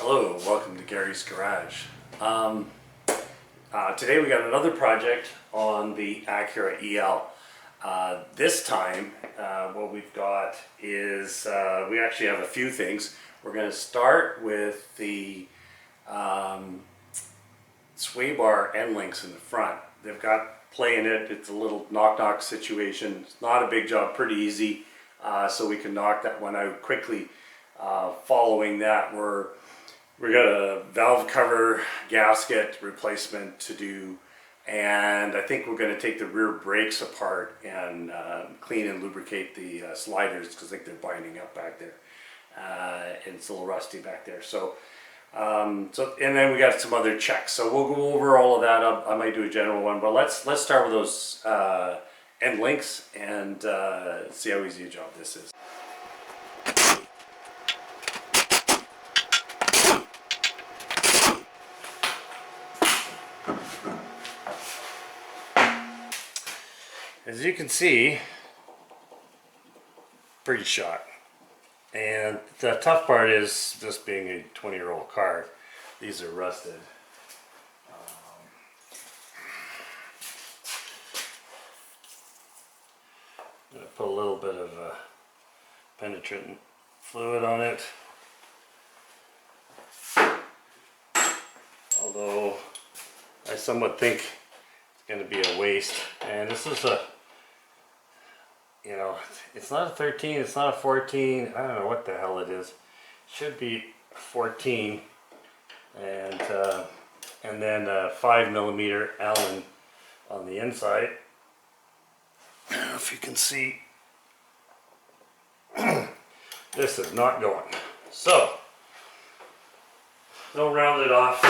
Hello, welcome to Gary's Garage. Today we got another project on the Acura EL. This time what we've got is we actually have a few things. We're going to start with the sway bar end links in the front. They've got play in it. It's a little knock-knock situation. It's not a big job, pretty easy, so we can knock that one out quickly. Following that, we got a valve cover gasket replacement to do, and I think we're going to take the rear brakes apart and clean and lubricate the sliders, because I think they're binding up back there, and it's a little rusty back there. So and then we got some other checks. So we'll go over all of that. I might do a general one, but let's start with those end links and see how easy a job this is. As you can see, pretty shot. And the tough part is, just being a 20-year-old car, these are rusted. I'm going to put a little bit of penetrant fluid on it. Although I somewhat think it's going to be a waste. And this is a, you know, it's not a 13, it's not a 14, I don't know what the hell it is. It should be 14, and then a 5mm Allen on the inside. I don't know if you can see. This is not going. So, don't round it off.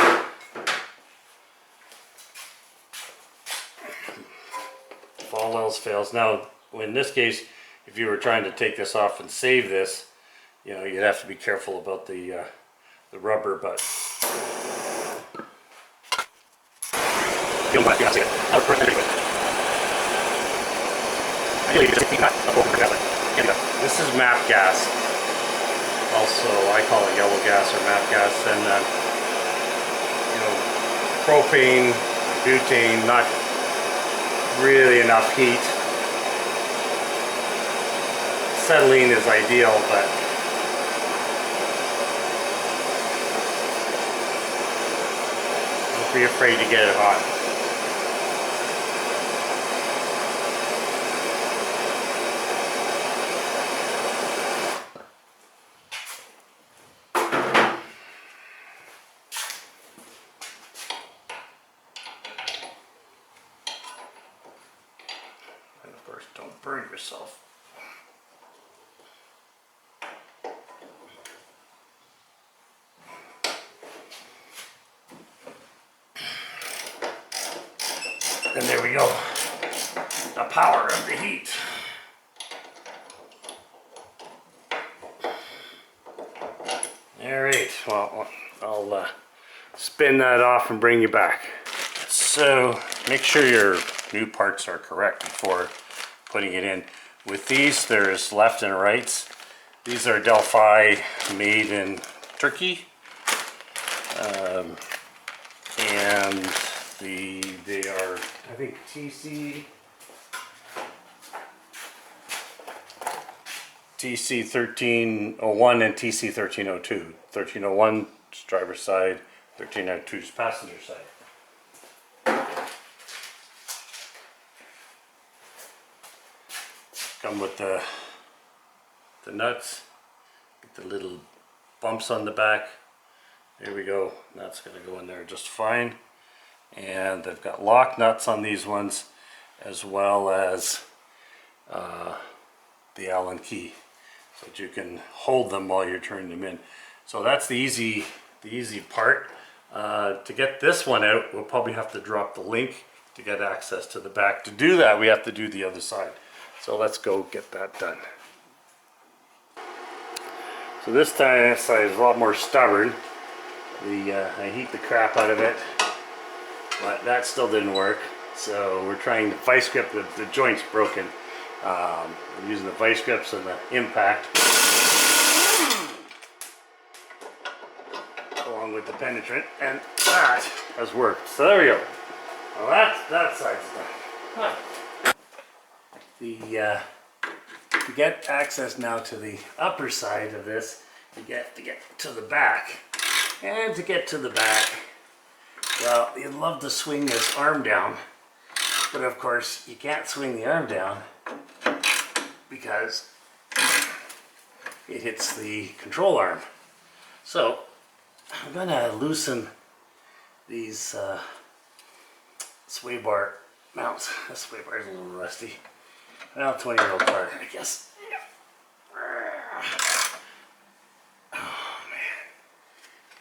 If all else fails. Now, in this case, if you were trying to take this off and save this, you know, you'd have to be careful about the rubber, but this is MAP gas. Also, I call it yellow gas or MAP gas, and you know, propane, butane, not really enough heat. Acetylene is ideal, but don't be afraid to get it hot. And of course, don't burn yourself. And there we go, the power of the heat. Alright, well, I'll spin that off and bring you back. So, make sure your new parts are correct before putting it in. With these, there's left and rights. These are Delphi, made in Turkey. And they are, I think, TC 1301 and TC 1302. 1301 is driver's side, 1302 is passenger side. Come with the nuts, get the little bumps on the back. There we go. That's going to go in there just fine. And they've got lock nuts on these ones, as well as the Allen key, so that you can hold them while you're turning them in. So that's the easy part. To get this one out, we'll probably have to drop the link to get access to the back. To do that, we have to do the other side. So let's go get that done. So this time, this side is a lot more stubborn. I heat the crap out of it, but that still didn't work. So we're trying to vice grip. The joint's broken. I'm using the vice grips and the impact. along with the penetrant, and that has worked. So there we go. Well, that side's done. Huh. To get access now to the upper side of this, you get to get to the back. And to get to the back, well, you'd love to swing this arm down, but of course you can't swing the arm down because it hits the control arm. So I'm gonna loosen these sway bar mounts. This sway bar is a little rusty. Well, 20-year-old car, I guess. Oh man,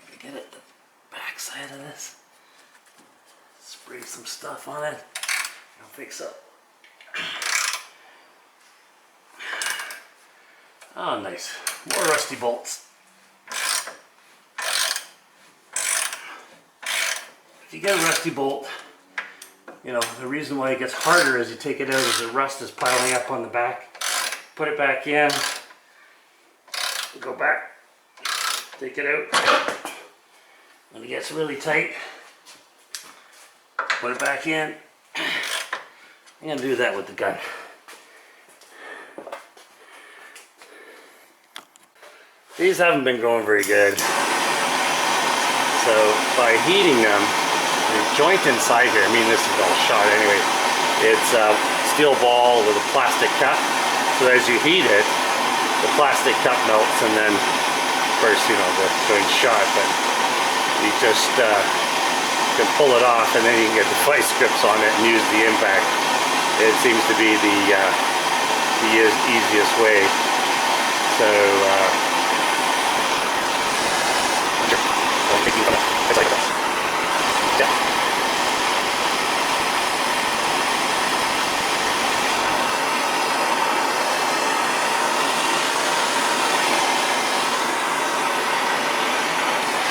gotta get at the back side of this. Spray some stuff on it. I'll fix up. Oh, nice. More rusty bolts. If you get a rusty bolt, you know, the reason why it gets harder as you take it out is the rust is piling up on the back. Put it back in. Go back. Take it out. When it gets really tight, put it back in. I'm going to do that with the gun. These haven't been going very good. So by heating them, the joint inside here, I mean this is all shot anyway, it's a steel ball with a plastic cup. So as you heat it, the plastic cup melts and then of course, you know, the joint's shot, but you just can pull it off and then you can get the vice grips on it and use the impact. It seems to be the easiest way. So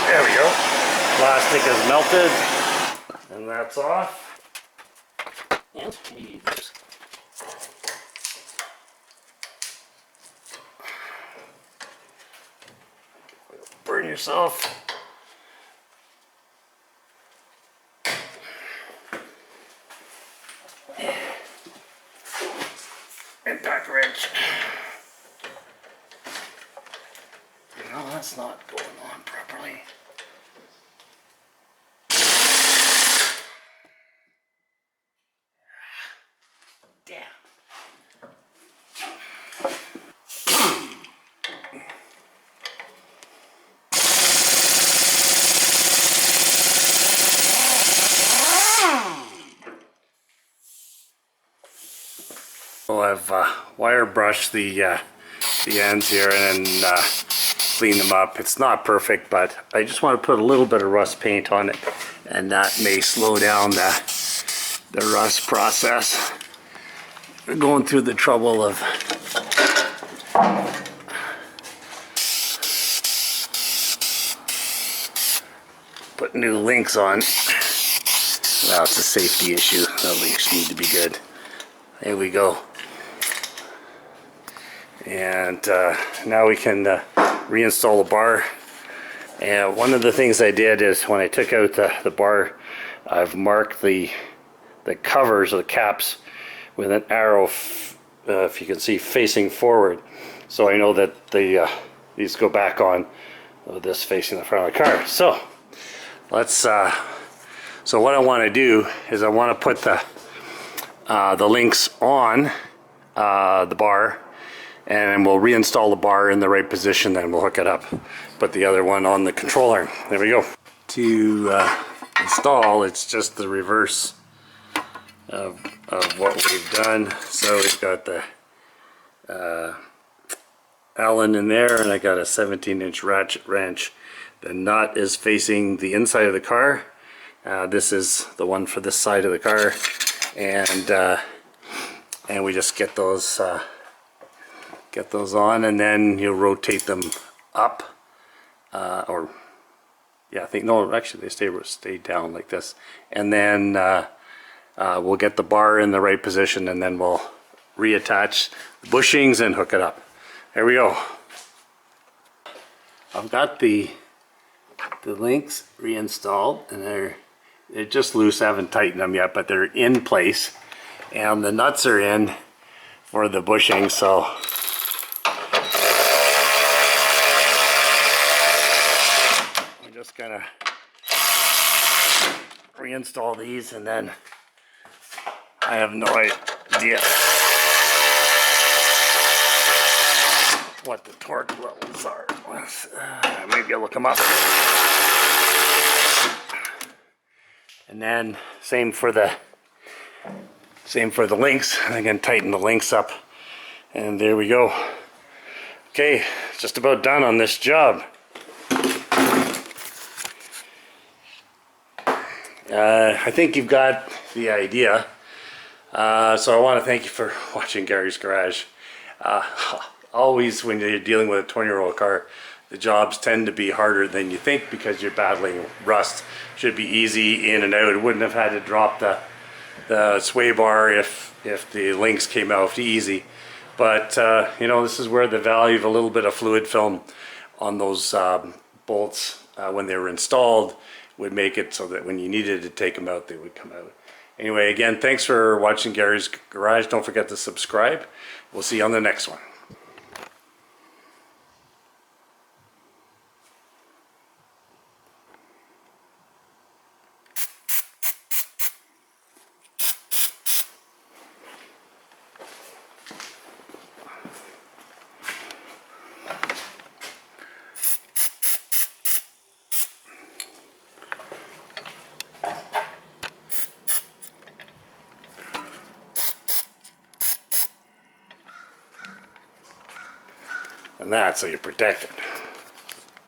there we go. Plastic is melted, and that's off. And burn yourself. Impact wrench. No, that's not going on properly. Damn. Well, I've wire brushed the ends here and cleaned them up. It's not perfect, but I just want to put a little bit of rust paint on it, and that may slow down the rust process. We're going through the trouble of putting new links on. Well, it's a safety issue. The links need to be good. There we go. And now we can reinstall the bar. And one of the things I did is when I took out the bar, I've marked the covers or the caps with an arrow, if you can see, facing forward. So I know that these go back on, this facing the front of the car. So let's. So what I want to do is I want to put the links on the bar, and we'll reinstall the bar in the right position, then we'll hook it up. Put the other one on the control arm. There we go. To install, it's just the reverse of what we've done. So we've got the Allen in there, and I got a 17-inch ratchet wrench. The nut is facing the inside of the car. This is the one for this side of the car, and we just get those on, and then you rotate them up, or yeah, I think no, actually they stay down like this, and then we'll get the bar in the right position, and then we'll reattach the bushings and hook it up. There we go. I've got the the links reinstalled, and they're just loose. I haven't tightened them yet, but they're in place, and the nuts are in for the bushing. So I'm just gonna reinstall these, and then I have no idea what the torque levels are. Maybe I'll look them up. And then same for the links. I can tighten the links up, and there we go. Okay, just about done on this job. I think you've got the idea. So I want to thank you for watching Gary's Garage. Always when you're dealing with a 20-year-old car, the jobs tend to be harder than you think because you're battling rust. Should be easy in and out. It wouldn't have had to drop the sway bar if the links came out easy. But you know, this is where the value of a little bit of fluid film on those bolts when they were installed would make it so that when you needed to take them out, they would come out. Anyway, again, thanks for watching Gary's Garage. Don't forget to subscribe. We'll see you on the next one. And that's so you're protected.